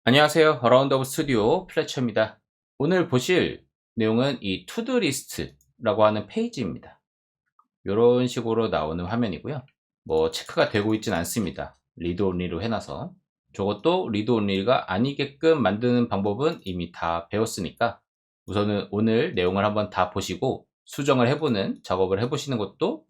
안녕하세요. 어라운드 오브 스튜디오 플래처입니다. 오늘 보실 내용은 이 투두 리스트라고 하는 페이지입니다. 이런 식으로 나오는 화면이고요. 뭐 체크가 되고 있진 않습니다. 리드 온리로 해놔서. 저것도 리드 온리가 아니게끔 만드는 방법은 이미 다 배웠으니까 우선은 오늘 내용을 한번 다 보시고 수정을 해보는 작업을 해보시는 것도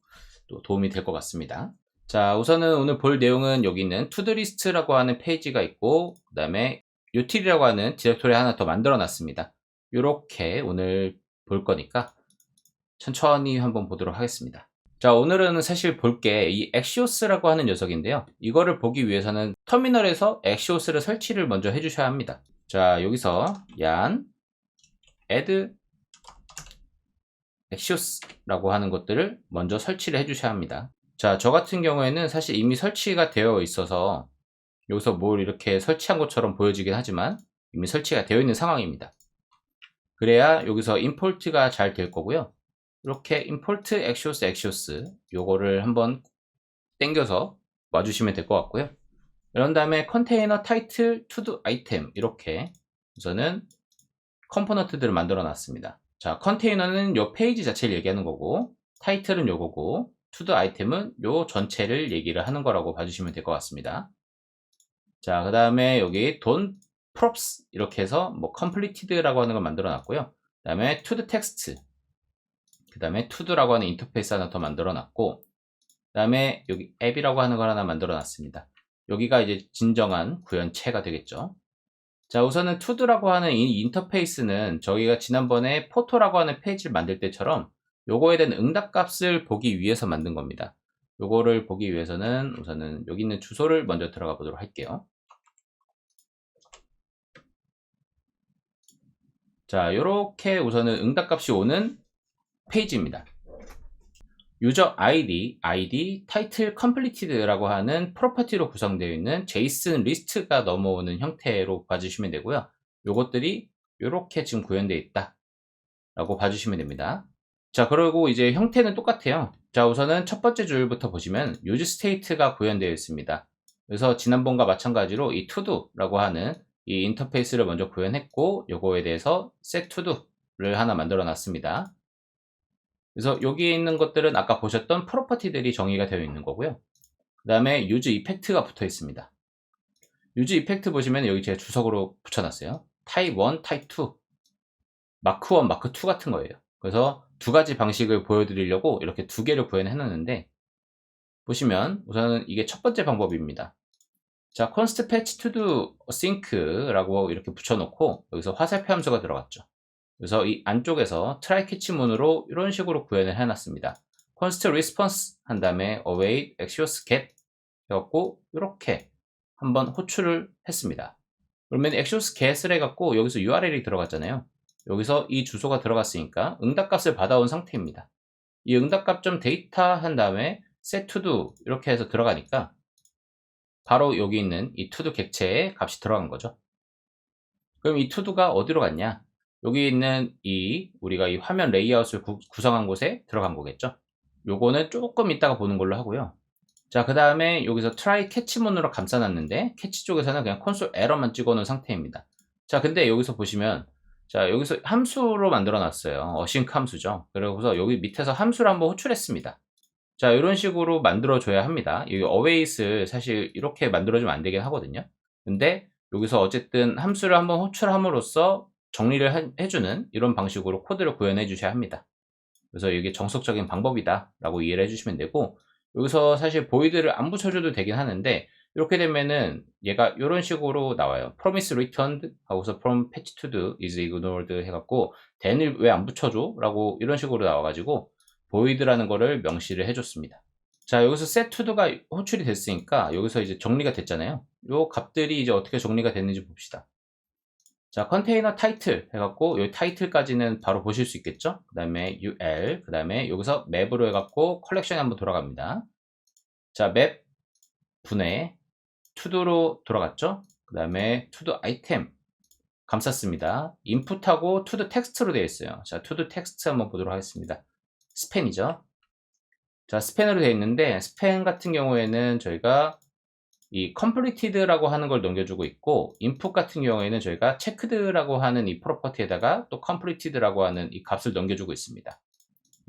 또 도움이 될 것 같습니다. 자, 우선은 오늘 볼 내용은 여기 있는 투두 리스트라고 하는 페이지가 있고, 그 다음에 util이라고 하는 디렉토리 하나 더 만들어 놨습니다. 이렇게 오늘 볼 거니까 천천히 한번 보도록 하겠습니다. 자, 오늘은 사실 볼 게 이 엑시오스라고 하는 녀석인데요. 이거를 보기 위해서는 터미널에서 엑시오스를 설치를 먼저 해주셔야 합니다. 자, 여기서 yarn add 엑시오스라고 하는 것들을 먼저 설치를 해주셔야 합니다. 자, 저 같은 경우에는 사실 이미 설치가 되어 있어서 여기서 뭘 이렇게 설치한 것처럼 보여지긴 하지만 이미 설치가 되어 있는 상황입니다. 그래야 여기서 임포트가 잘 될 거고요. 이렇게 import 엑시오스 요거를 한번 땡겨서 와주시면 될 것 같고요. 그런 다음에 컨테이너 타이틀 투두 아이템 이렇게 우선은 컴포넌트들을 만들어 놨습니다. 자, 컨테이너는 요 페이지 자체를 얘기하는 거고 타이틀은 요거고 투두 아이템은 요 전체를 얘기를 하는 거라고 봐주시면 될 것 같습니다. 자, 그 다음에 여기 don't props 이렇게 해서 뭐 completed라고 하는 걸 만들어 놨고요. 그 다음에 to the text, 그 다음에 to도라고 하는 인터페이스 하나 더 만들어 놨고, 그 다음에 여기 app이라고 하는 걸 하나 만들어 놨습니다. 여기가 이제 진정한 구현체가 되겠죠. 자, 우선은 to도라고 하는 이 인터페이스는 저희가 지난번에 포토라고 하는 페이지를 만들 때처럼 요거에 대한 응답값을 보기 위해서 만든 겁니다. 요거를 보기 위해서는 우선은 여기 있는 주소를 먼저 들어가 보도록 할게요. 자, 요렇게 우선은 응답값이 오는 페이지입니다. 유저 ID, 타이틀 completed라고 하는 프로퍼티로 구성되어 있는 제이슨 리스트가 넘어오는 형태로 봐주시면 되고요. 요것들이 요렇게 지금 구현되어 있다 라고 봐주시면 됩니다. 자, 그리고 이제 형태는 똑같아요. 자, 우선은 첫 번째 줄부터 보시면 use state가 구현되어 있습니다. 그래서 지난번과 마찬가지로 이 to도라고 하는 이 인터페이스를 먼저 구현했고 요거에 대해서 set to도를 하나 만들어 놨습니다. 그래서 여기에 있는 것들은 아까 보셨던 프로퍼티들이 정의가 되어 있는 거고요. 그 다음에 use effect가 붙어 있습니다. use effect 보시면 여기 제가 주석으로 붙여놨어요. type 1, type 2, 마크 1, 마크 2 같은 거예요. 그래서 두 가지 방식을 보여드리려고 이렇게 두 개를 구현해 놨는데 보시면 우선은 이게 첫 번째 방법입니다. 자, const patch to do sync라고 이렇게 붙여놓고 여기서 화살표 함수가 들어갔죠. 그래서 이 안쪽에서 try catch 문으로 이런 식으로 구현을 해놨습니다. const response 한 다음에 await axios get 해갖고 이렇게 한번 호출을 했습니다. 그러면 axios get을 해갖고 여기서 url이 들어갔잖아요. 여기서 이 주소가 들어갔으니까 응답값을 받아온 상태입니다. 이 응답값.data 한 다음에 set to do 이렇게 해서 들어가니까 바로 여기 있는 이 to do 객체에 값이 들어간 거죠. 그럼 이 to do가 어디로 갔냐? 여기 있는 우리가 이 화면 레이아웃을 구성한 곳에 들어간 거겠죠. 요거는 조금 이따가 보는 걸로 하고요. 자, 그 다음에 여기서 try catch 문으로 감싸놨는데 캐치 쪽에서는 그냥 콘솔 에러만 찍어 놓은 상태입니다. 자, 근데 여기서 보시면 자, 여기서 함수로 만들어 놨어요. async 함수죠. 그래서 여기 밑에서 함수를 한번 호출했습니다. 자, 이런 식으로 만들어 줘야 합니다. 이 await을 사실 이렇게 만들어 주면 안 되긴 하거든요. 근데 여기서 어쨌든 함수를 한번 호출함으로써 정리를 해주는 이런 방식으로 코드를 구현해 주셔야 합니다. 그래서 이게 정석적인 방법이다 라고 이해를 해주시면 되고, 여기서 사실 보이드를 안 붙여줘도 되긴 하는데 이렇게 되면은 얘가 이런 식으로 나와요. promise returned 하고서 from patch to do is ignored 해갖고 then을 왜 안 붙여줘? 라고 이런 식으로 나와가지고 보이드라는 거를 명시를 해줬습니다. 자, 여기서 set to do가 호출이 됐으니까 여기서 이제 정리가 됐잖아요. 요 값들이 이제 어떻게 정리가 됐는지 봅시다. 자, 컨테이너 타이틀 해갖고 여기 타이틀까지는 바로 보실 수 있겠죠. 그 다음에 ul, 그 다음에 여기서 맵으로 해갖고 컬렉션에 한번 돌아갑니다. 자, 맵 분해 to도로 돌아갔죠. 그 다음에 to 아이템 감쌌습니다. 인풋하고 to 텍스트로 되어 있어요. 자, to 텍스트 한번 보도록 하겠습니다. 스팬이죠. 자, 스팬으로 되어 있는데 스팬 같은 경우에는 저희가 이 completed라고 하는 걸 넘겨주고 있고, input 같은 경우에는 저희가 checked라고 하는 이 프로퍼티에다가 또 completed라고 하는 이 값을 넘겨주고 있습니다.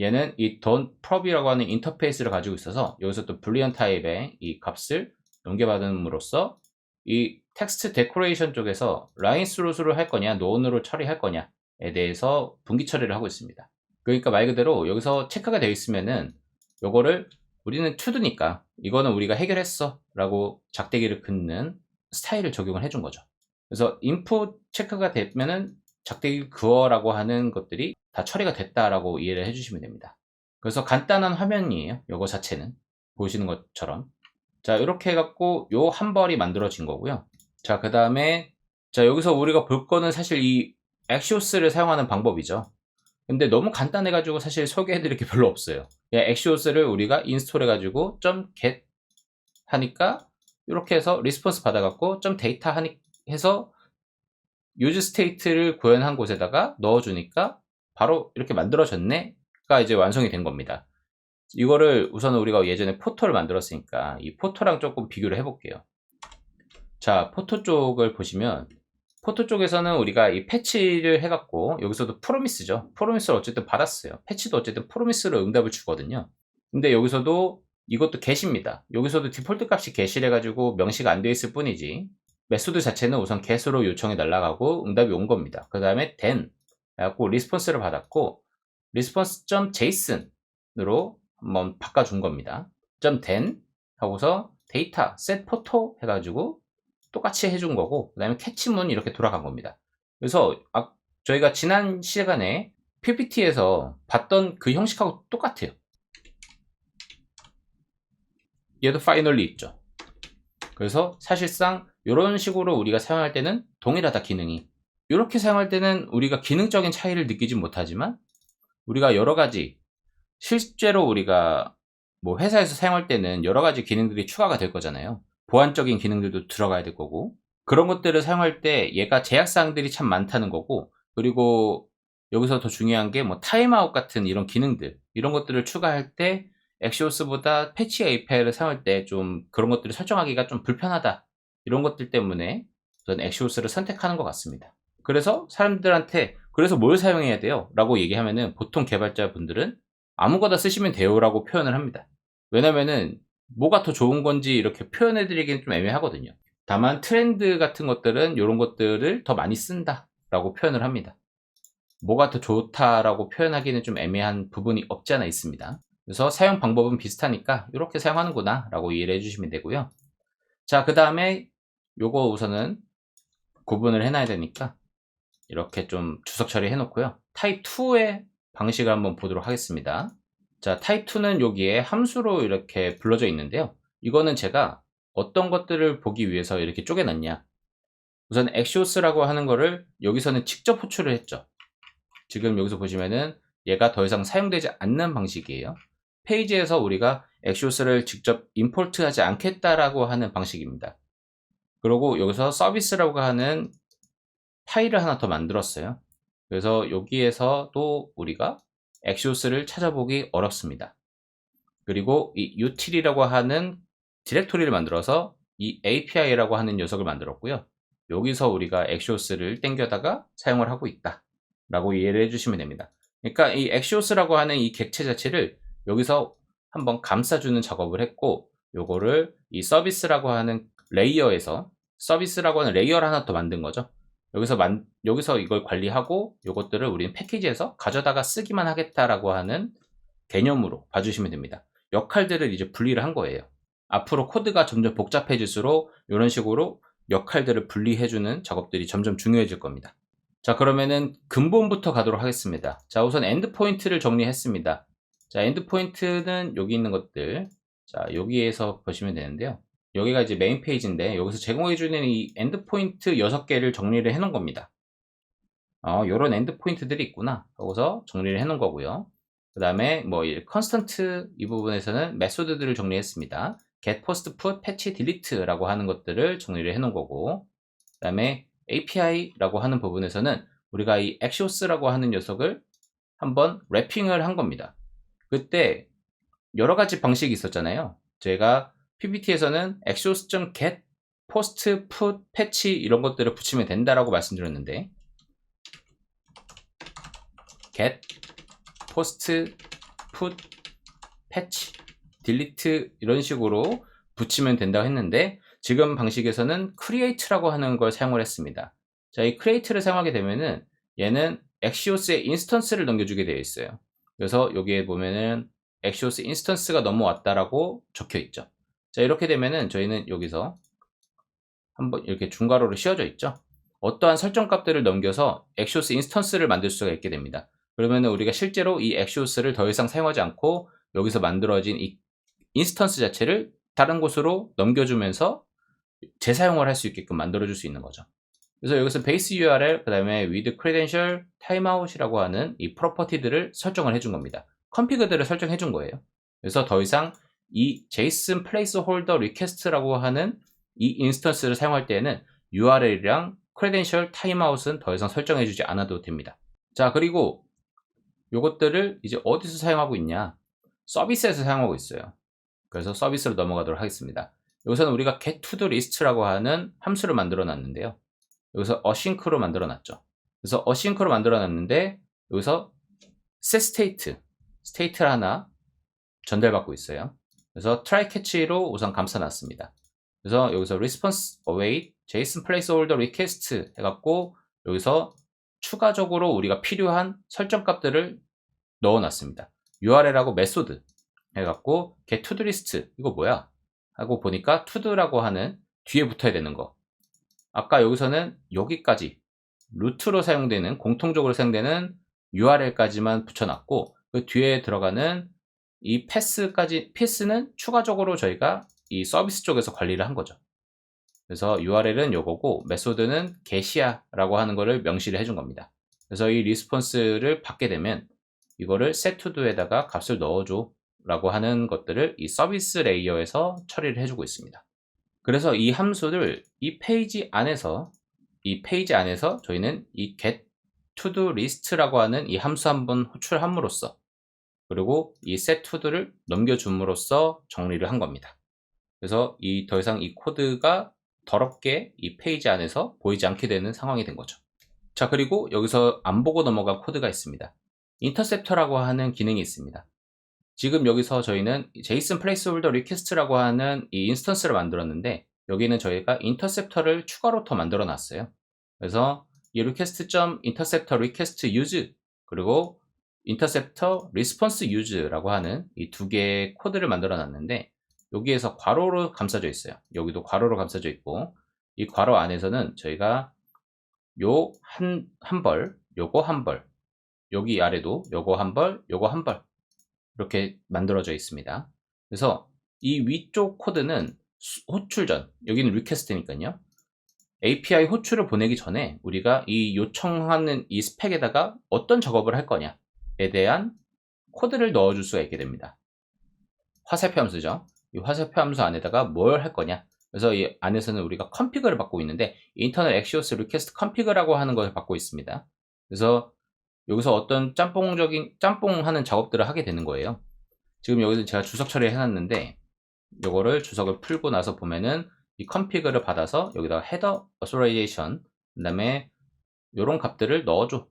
얘는 이 don't prob이라고 하는 인터페이스를 가지고 있어서 여기서 또 불리언 타입의 이 값을 넘겨받음으로써 이 텍스트 데코레이션 쪽에서 라인 스루스를 할 거냐 노온으로 처리할 거냐에 대해서 분기 처리를 하고 있습니다. 그러니까 말 그대로 여기서 체크가 되어 있으면은 요거를 우리는 to도니까 이거는 우리가 해결했어 라고 작대기를 긋는 스타일을 적용을 해준 거죠. 그래서 input 체크가 되면은 작대기 그어라고 하는 것들이 다 처리가 됐다라고 이해를 해주시면 됩니다. 그래서 간단한 화면이에요. 요거 자체는 보시는 것처럼. 자, 이렇게 해갖고 요 한 벌이 만들어진 거고요. 자, 그 다음에 자, 여기서 우리가 볼 거는 사실 이 엑시오스를 사용하는 방법이죠. 근데 너무 간단해가지고 사실 소개해드릴 게 별로 없어요. 엑시오스를 우리가 인스톨해가지고 .get 하니까 이렇게 해서 리스폰스 받아갖고 .data 해서 유즈 스테이트를 구현한 곳에다가 넣어주니까 바로 이렇게 만들어졌네가 이제 완성이 된 겁니다. 이거를 우선 우리가 예전에 포토를 만들었으니까 이 포토랑 조금 비교를 해볼게요. 자, 포토 쪽을 보시면 포토 쪽에서는 우리가 이 패치를 해갖고 여기서도 프로미스죠. 프로미스를 어쨌든 받았어요. 패치도 어쨌든 프로미스로 응답을 주거든요. 근데 여기서도 이것도 get입니다. 여기서도 디폴트 값이 get이라 해가지고 명시가 안 되어 있을 뿐이지 메소드 자체는 우선 get으로 요청이 날아가고 응답이 온 겁니다. 그 다음에 then 해갖고 리스폰스를 받았고 response.json으로 한번 바꿔준 겁니다. .then 하고서 데이터 set photo 해가지고 똑같이 해준 거고, 그 다음에 캐치문 이렇게 돌아간 겁니다. 그래서 저희가 지난 시간에 PPT에서 봤던 그 형식하고 똑같아요. 얘도 finally 있죠. 그래서 사실상 이런 식으로 우리가 사용할 때는 동일하다, 기능이. 이렇게 사용할 때는 우리가 기능적인 차이를 느끼지 못하지만 우리가 여러 가지 실제로 우리가 뭐 회사에서 사용할 때는 여러 가지 기능들이 추가가 될 거잖아요. 보안적인 기능들도 들어가야 될 거고, 그런 것들을 사용할 때 얘가 제약사항들이 참 많다는 거고, 그리고 여기서 더 중요한 게 뭐 타임아웃 같은 이런 기능들, 이런 것들을 추가할 때 엑시오스보다 패치 API를 사용할 때 좀 그런 것들을 설정하기가 좀 불편하다, 이런 것들 때문에 저는 엑시오스를 선택하는 것 같습니다. 그래서 사람들한테 그래서 뭘 사용해야 돼요? 라고 얘기하면은 보통 개발자분들은 아무거나 쓰시면 돼요 라고 표현을 합니다. 왜냐면은 뭐가 더 좋은 건지 이렇게 표현해 드리기는 좀 애매하거든요. 다만 트렌드 같은 것들은 이런 것들을 더 많이 쓴다 라고 표현을 합니다. 뭐가 더 좋다라고 표현하기는 좀 애매한 부분이 없지 않아 있습니다. 그래서 사용 방법은 비슷하니까 이렇게 사용하는구나 라고 이해를 해주시면 되고요. 자, 그 다음에 요거 우선은 구분을 해놔야 되니까 이렇게 좀 주석 처리해 놓고요. 타입 2의 방식을 한번 보도록 하겠습니다. 자, 타입 2는 여기에 함수로 이렇게 불러져 있는데요. 이거는 제가 어떤 것들을 보기 위해서 이렇게 쪼개놨냐. 우선 엑시오스라고 하는 거를 여기서는 직접 호출을 했죠. 지금 여기서 보시면은 얘가 더 이상 사용되지 않는 방식이에요. 페이지에서 우리가 엑시오스를 직접 임포트 하지 않겠다라고 하는 방식입니다. 그리고 여기서 서비스라고 하는 파일을 하나 더 만들었어요. 그래서 여기에서도 우리가 엑시오스를 찾아보기 어렵습니다. 그리고 이 util이라고 하는 디렉토리를 만들어서 이 API라고 하는 녀석을 만들었고요. 여기서 우리가 엑시오스를 땡겨다가 사용을 하고 있다 라고 이해를 해주시면 됩니다. 그러니까 이 엑시오스라고 하는 이 객체 자체를 여기서 한번 감싸주는 작업을 했고, 요거를 이 서비스라고 하는 레이어에서 서비스라고 하는 레이어를 하나 더 만든 거죠. 여기서 이걸 관리하고 요것들을 우리는 패키지에서 가져다가 쓰기만 하겠다라고 하는 개념으로 봐주시면 됩니다. 역할들을 이제 분리를 한 거예요. 앞으로 코드가 점점 복잡해질수록 이런 식으로 역할들을 분리해주는 작업들이 점점 중요해질 겁니다. 자, 그러면은 근본부터 가도록 하겠습니다. 자, 우선 엔드포인트를 정리했습니다. 자, 엔드포인트는 여기 있는 것들, 자, 여기에서 보시면 되는데요. 여기가 이제 메인 페이지인데 여기서 제공해주는 이 엔드포인트 6개를 정리를 해 놓은 겁니다. 요런 엔드포인트들이 있구나 하고서 정리를 해 놓은 거고요. 그 다음에 뭐 컨스턴트 이 부분에서는 메소드들을 정리했습니다. get, post, put, patch, delete 라고 하는 것들을 정리를 해 놓은 거고, 그 다음에 API라고 하는 부분에서는 우리가 이 엑시오스라고 하는 녀석을 한번 랩핑을 한 겁니다. 그때 여러 가지 방식이 있었잖아요. 제가 PPT에서는 axios.get, post, put, patch 이런 것들을 붙이면 된다라고 말씀드렸는데 get, post, put, patch, delete 이런 식으로 붙이면 된다고 했는데 지금 방식에서는 create라고 하는 걸 사용을 했습니다. 자, 이 create를 사용하게 되면은 얘는 axios의 인스턴스를 넘겨주게 되어 있어요. 그래서 여기에 보면은 axios 인스턴스가 넘어왔다라고 적혀 있죠. 자, 이렇게 되면은 저희는 여기서 한번 이렇게 중괄호로 씌워져 있죠. 어떠한 설정 값들을 넘겨서 axios 인스턴스를 만들 수가 있게 됩니다. 그러면은 우리가 실제로 이 axios를 더 이상 사용하지 않고 여기서 만들어진 이 인스턴스 자체를 다른 곳으로 넘겨주면서 재사용을 할 수 있게끔 만들어줄 수 있는 거죠. 그래서 여기서 base URL, 그 다음에 with credential, timeout이라고 하는 이 프로퍼티들을 설정을 해준 겁니다. config들을 설정해 준 거예요. 그래서 더 이상 이 JSON placeholder request라고 하는 이 인스턴스를 사용할 때에는 URL이랑 credential, timeout은 더 이상 설정해 주지 않아도 됩니다. 자, 그리고 요것들을 이제 어디서 사용하고 있냐? 서비스에서 사용하고 있어요. 그래서 서비스로 넘어가도록 하겠습니다. 여기서는 우리가 get to the list라고 하는 함수를 만들어 놨는데요. 여기서 async로 만들어 놨죠. 그래서 async로 만들어 놨는데 여기서 state를 하나 전달받고 있어요. 그래서 try catch로 우선 감싸 놨습니다. 그래서 여기서 response await JSON placeholder request 해갖고 여기서 추가적으로 우리가 필요한 설정 값들을 넣어 놨습니다. URL하고 메소드 해갖고 get to the list 이거 뭐야? 하고 보니까 to도라고 하는 뒤에 붙어야 되는 거. 아까 여기서는 여기까지 루트로 사용되는 공통적으로 사용되는 URL까지만 붙여놨고 그 뒤에 들어가는 이 패스는 추가적으로 저희가 이 서비스 쪽에서 관리를 한 거죠. 그래서 URL은 요거고 메소드는 get이야라고 하는 거를 명시를 해준 겁니다. 그래서 이 리스폰스를 받게 되면 이거를 setTo도에다가 값을 넣어줘 라고 하는 것들을 이 서비스 레이어에서 처리를 해주고 있습니다. 그래서 이 함수를 이 페이지 안에서 저희는 이 get to do list라고 하는 이 함수 한번 호출함으로써 그리고 이 set to do를 넘겨줌으로써 정리를 한 겁니다. 그래서 더 이상 이 코드가 더럽게 이 페이지 안에서 보이지 않게 되는 상황이 된 거죠. 자, 그리고 여기서 안 보고 넘어간 코드가 있습니다. 인터셉터라고 하는 기능이 있습니다. 지금 여기서 저희는 JSON placeholder request라고 하는 이 인스턴스를 만들었는데 여기는 저희가 인터셉터를 추가로 더 만들어 놨어요. 그래서 이 request.interceptor request use 그리고 interceptor response use라고 하는 이 두 개의 코드를 만들어 놨는데 여기에서 괄호로 감싸져 있어요. 여기도 괄호로 감싸져 있고 이 괄호 안에서는 저희가 요 한 벌, 요거 한 벌, 여기 아래도 요거 한 벌, 요거 한 벌 이렇게 만들어져 있습니다. 그래서 이 위쪽 코드는 호출 전, 여기는 리퀘스트니까요. API 호출을 보내기 전에 우리가 이 요청하는 이 스펙에다가 어떤 작업을 할 거냐에 대한 코드를 넣어줄 수가 있게 됩니다. 화살표 함수죠. 이 화살표 함수 안에다가 뭘 할 거냐. 그래서 이 안에서는 우리가 config를 받고 있는데 internal axios request config라고 하는 것을 받고 있습니다. 그래서 여기서 어떤 짬뽕하는 작업들을 하게 되는 거예요. 지금 여기서 제가 주석 처리를 해놨는데 요거를 주석을 풀고 나서 보면은 이 config를 받아서 여기다가 header authorization 그 다음에 요런 값들을 넣어줘.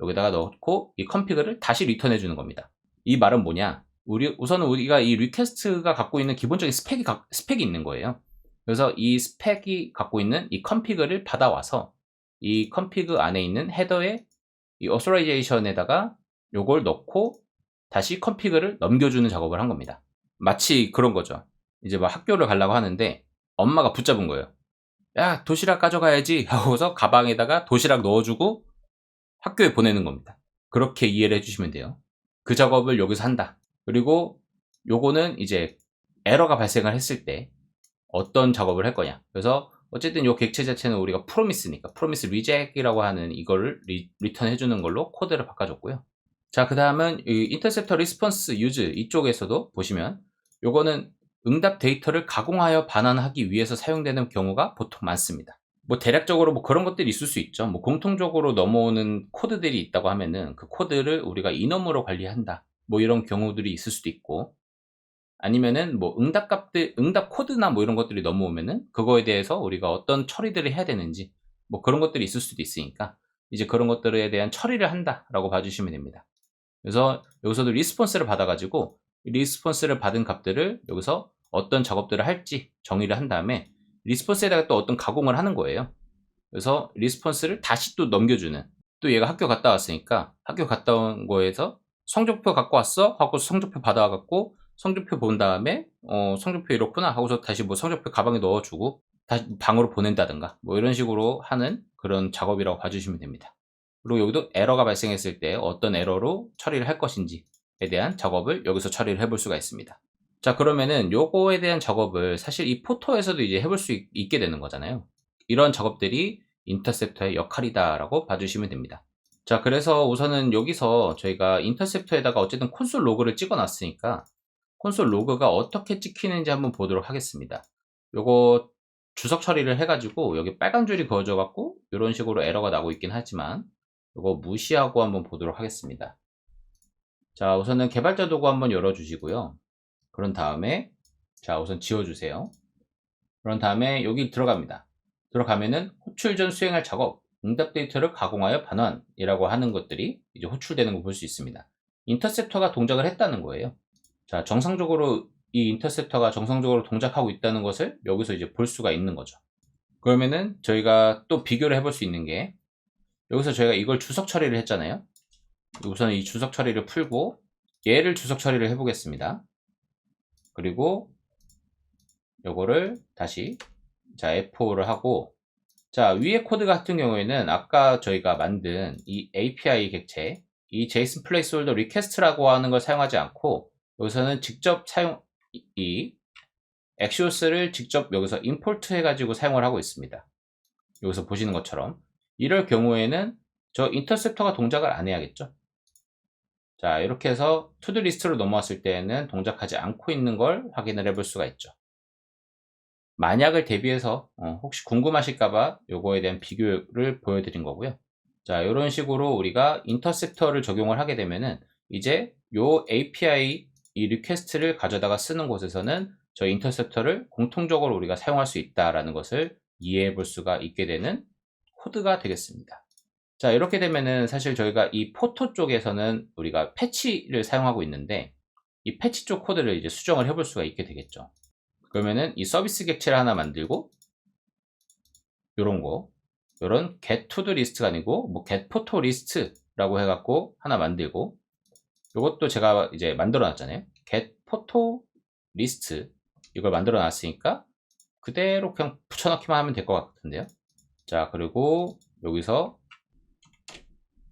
여기다가 넣고 이 config를 다시 리턴해 주는 겁니다. 이 말은 뭐냐? 우선은 우리가 이 리퀘스트가 갖고 있는 기본적인 스펙이 있는 거예요. 그래서 이 스펙이 갖고 있는 이 config를 받아와서 이 config 안에 있는 헤더에 이 authorization에다가 요걸 넣고 다시 config를 넘겨주는 작업을 한 겁니다. 마치 그런 거죠. 이제 막 학교를 가려고 하는데 엄마가 붙잡은 거예요. 야, 도시락 가져가야지 하고서 가방에다가 도시락 넣어주고 학교에 보내는 겁니다. 그렇게 이해를 해주시면 돼요. 그 작업을 여기서 한다. 그리고 요거는 이제 에러가 발생을 했을 때 어떤 작업을 할 거냐. 그래서 어쨌든 요 객체 자체는 우리가 프로미스니까 프로미스 리젝이라고 하는 이거를 리턴 해주는 걸로 코드를 바꿔줬고요. 자, 그 다음은 이 인터셉터 리스폰스 유즈 이쪽에서도 보시면 요거는 응답 데이터를 가공하여 반환하기 위해서 사용되는 경우가 보통 많습니다. 뭐 대략적으로 뭐 그런 것들이 있을 수 있죠. 뭐 공통적으로 넘어오는 코드들이 있다고 하면은 그 코드를 우리가 이넘으로 관리한다. 뭐 이런 경우들이 있을 수도 있고 아니면은 뭐 응답 코드나 뭐 이런 것들이 넘어오면은 그거에 대해서 우리가 어떤 처리들을 해야 되는지 뭐 그런 것들이 있을 수도 있으니까 이제 그런 것들에 대한 처리를 한다라고 봐주시면 됩니다. 그래서 여기서도 리스폰스를 받아가지고 리스폰스를 받은 값들을 여기서 어떤 작업들을 할지 정의를 한 다음에 리스폰스에다가 또 어떤 가공을 하는 거예요. 그래서 리스폰스를 다시 또 넘겨주는, 또 얘가 학교 갔다 왔으니까 학교 갔다 온 거에서 성적표 갖고 왔어? 하고 성적표 받아갖고 성적표 본 다음에 성적표 이렇구나 하고서 다시 뭐 성적표 가방에 넣어주고 다시 방으로 보낸다든가 뭐 이런 식으로 하는 그런 작업이라고 봐주시면 됩니다. 그리고 여기도 에러가 발생했을 때 어떤 에러로 처리를 할 것인지에 대한 작업을 여기서 처리를 해볼 수가 있습니다. 자, 그러면은 요거에 대한 작업을 사실 이 포토에서도 이제 해볼 수 있게 되는 거잖아요. 이런 작업들이 인터셉터의 역할이다 라고 봐주시면 됩니다. 자, 그래서 우선은 여기서 저희가 인터셉터에다가 어쨌든 콘솔 로그를 찍어 놨으니까 콘솔 로그가 어떻게 찍히는지 한번 보도록 하겠습니다. 요거 주석 처리를 해가지고 여기 빨간 줄이 그어져 갖고 이런 식으로 에러가 나고 있긴 하지만 요거 무시하고 한번 보도록 하겠습니다. 자, 우선은 개발자 도구 한번 열어주시고요. 그런 다음에 자, 우선 지워주세요. 그런 다음에 여기 들어갑니다. 들어가면은 호출 전 수행할 작업, 응답 데이터를 가공하여 반환이라고 하는 것들이 이제 호출되는 거 볼 수 있습니다. 인터셉터가 동작을 했다는 거예요. 자, 정상적으로 이 인터셉터가 정상적으로 동작하고 있다는 것을 여기서 이제 볼 수가 있는 거죠. 그러면은 저희가 또 비교를 해볼 수 있는 게 여기서 저희가 이걸 주석 처리를 했잖아요. 우선 이 주석 처리를 풀고 얘를 주석 처리를 해보겠습니다. 그리고 요거를 다시 자 F5를 하고 자 위에 코드 같은 경우에는 아까 저희가 만든 이 API 객체 이 JSON placeholder request라고 하는 걸 사용하지 않고 여기서는 직접 이 Axios를 직접 여기서 임포트 해가지고 사용을 하고 있습니다. 여기서 보시는 것처럼 이럴 경우에는 저 인터셉터가 동작을 안 해야겠죠. 자, 이렇게 해서 투두 리스트로 넘어왔을 때에는 동작하지 않고 있는 걸 확인을 해볼 수가 있죠. 만약을 대비해서 혹시 궁금하실까봐 요거에 대한 비교를 보여드린 거고요. 자, 이런 식으로 우리가 인터셉터를 적용을 하게 되면은 이제 요 API 이 리퀘스트를 가져다가 쓰는 곳에서는 저 인터셉터를 공통적으로 우리가 사용할 수 있다라는 것을 이해해 볼 수가 있게 되는 코드가 되겠습니다. 자, 이렇게 되면은 사실 저희가 이 포토 쪽에서는 우리가 패치를 사용하고 있는데 이 패치 쪽 코드를 이제 수정을 해볼 수가 있게 되겠죠. 그러면은 이 서비스 객체를 하나 만들고 요런 get to do list가 아니고 뭐 get photo list라고 해갖고 하나 만들고 요것도 제가 이제 만들어 놨잖아요. get photo list 이걸 만들어 놨으니까 그대로 그냥 붙여넣기만 하면 될 것 같은데요. 자, 그리고 여기서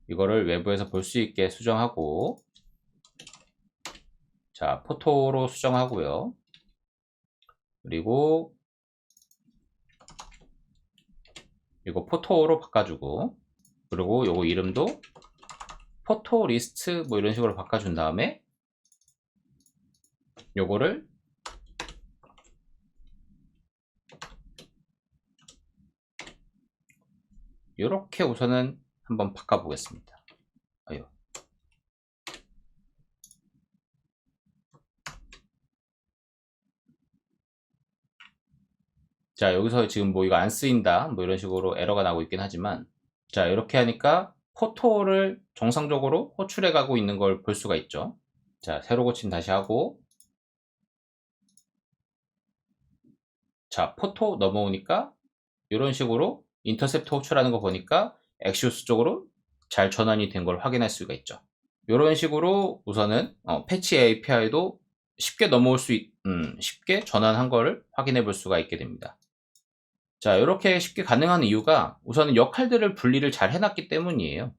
이거를 외부에서 볼 수 있게 수정하고 자, 포토로 수정하고요. 그리고 이거 포토로 바꿔주고 그리고 요거 이름도 포토 리스트 뭐 이런 식으로 바꿔준 다음에 요거를 이렇게 우선은 한번 바꿔보겠습니다. 아유. 자, 여기서 지금 뭐 이거 안 쓰인다 뭐 이런 식으로 에러가 나고 있긴 하지만 자, 이렇게 하니까 포토를 정상적으로 호출해 가고 있는 걸 볼 수가 있죠. 자, 새로 고침 다시 하고 자, 포토 넘어오니까 이런 식으로 인터셉터 호출하는 거 보니까 엑시오스 쪽으로 잘 전환이 된 걸 확인할 수가 있죠. 이런 식으로 우선은 패치 API도 쉽게 넘어올 쉽게 전환한 거를 확인해 볼 수가 있게 됩니다. 자, 이렇게 쉽게 가능한 이유가 우선은 역할들을 분리를 잘 해놨기 때문이에요.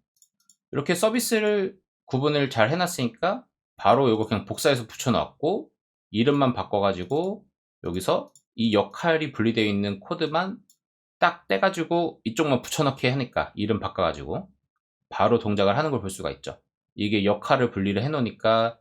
이렇게 서비스를 구분을 잘 해놨으니까 바로 이거 그냥 복사해서 붙여놨고 이름만 바꿔가지고 여기서 이 역할이 분리되어 있는 코드만 딱 떼가지고 이쪽만 붙여넣기 하니까 이름 바꿔가지고 바로 동작을 하는 걸 볼 수가 있죠. 이게 역할을 분리를 해놓으니까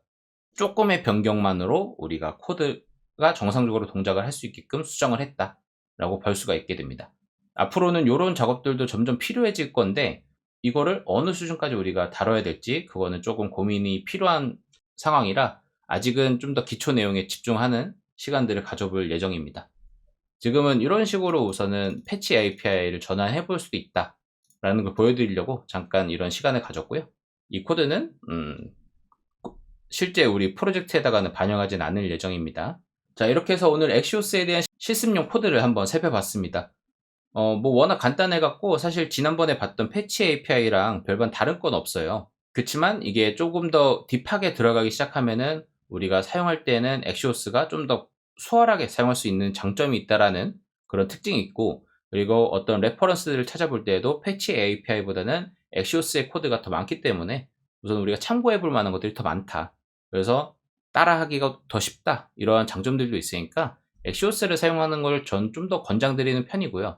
조금의 변경만으로 우리가 코드가 정상적으로 동작을 할 수 있게끔 수정을 했다 라고 볼 수가 있게 됩니다. 앞으로는 이런 작업들도 점점 필요해질 건데 이거를 어느 수준까지 우리가 다뤄야 될지 그거는 조금 고민이 필요한 상황이라 아직은 좀 더 기초 내용에 집중하는 시간들을 가져볼 예정입니다. 지금은 이런 식으로 우선은 패치 API를 전환해 볼 수도 있다 라는 걸 보여드리려고 잠깐 이런 시간을 가졌고요. 이 코드는 실제 우리 프로젝트에다가는 반영하진 않을 예정입니다. 자, 이렇게 해서 오늘 엑시오스에 대한 실습용 코드를 한번 살펴봤습니다. 뭐 워낙 간단해갖고 사실 지난번에 봤던 패치 API랑 별반 다른 건 없어요. 그렇지만 이게 조금 더 딥하게 들어가기 시작하면은 우리가 사용할 때는 엑시오스가 좀 더 수월하게 사용할 수 있는 장점이 있다라는 그런 특징이 있고, 그리고 어떤 레퍼런스들을 찾아볼 때에도 패치 API보다는 엑시오스의 코드가 더 많기 때문에 우선 우리가 참고해 볼 만한 것들이 더 많다. 그래서 따라하기가 더 쉽다. 이러한 장점들도 있으니까 엑시오스를 사용하는 걸 전 좀 더 권장드리는 편이고요.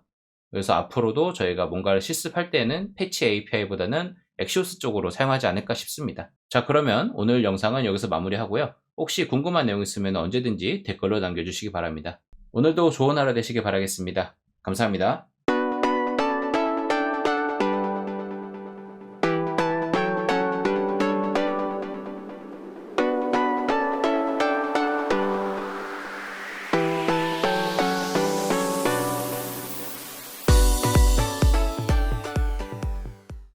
그래서 앞으로도 저희가 뭔가를 실습할 때는 패치 API보다는 엑시오스 쪽으로 사용하지 않을까 싶습니다. 자, 그러면 오늘 영상은 여기서 마무리하고요. 혹시 궁금한 내용 있으면 언제든지 댓글로 남겨주시기 바랍니다. 오늘도 좋은 하루 되시길 바라겠습니다. 감사합니다.